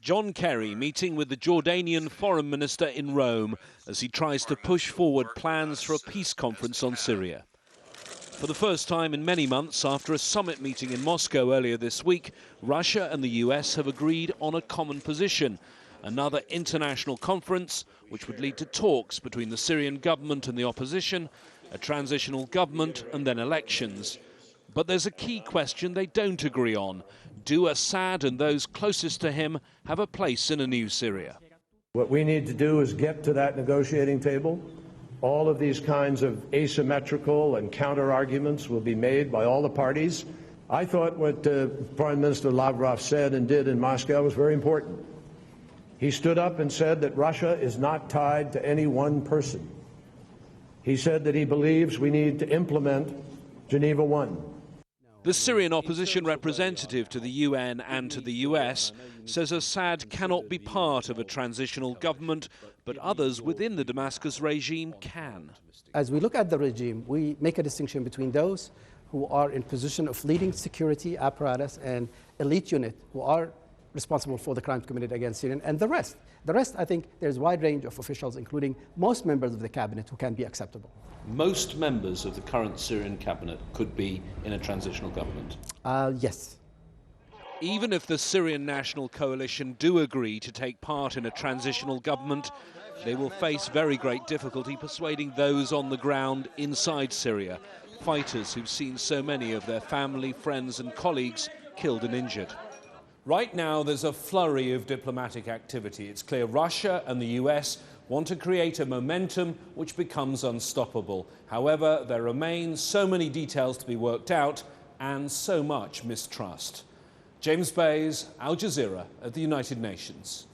John Kerry meeting with the Jordanian foreign minister in Rome as he tries to push forward plans for a peace conference on Syria. For the first time in many months, after a summit meeting in Moscow earlier this week, Russia and the US have agreed on a common position. Another international conference which would lead to talks between the Syrian government and the opposition, a transitional government and then elections. But there's a key question they don't agree on. Do Assad and those closest to him have a place in a new Syria? What we need to do is get to that negotiating table. All of these kinds of asymmetrical and counter-arguments will be made by all the parties. I thought what Prime Minister Lavrov said and did in Moscow was very important. He stood up and said that Russia is not tied to any one person. He said that he believes we need to implement Geneva I. The Syrian opposition representative to the UN and to the US says Assad cannot be part of a transitional government, but others within the Damascus regime can. As we look at the regime, we make a distinction between those who are in position of leading security apparatus and elite unit who are responsible for the crimes committed against Syrians, and the rest. The rest, I think, there's a wide range of officials, including most members of the cabinet, who can be acceptable. Most members of the current Syrian cabinet could be in a transitional government? Yes. Even if the Syrian National Coalition do agree to take part in a transitional government, they will face very great difficulty persuading those on the ground inside Syria, fighters who've seen so many of their family, friends and colleagues killed and injured. Right now, there's a flurry of diplomatic activity. It's clear Russia and the US want to create a momentum which becomes unstoppable. However, there remain so many details to be worked out and so much mistrust. James Bays, Al Jazeera at the United Nations.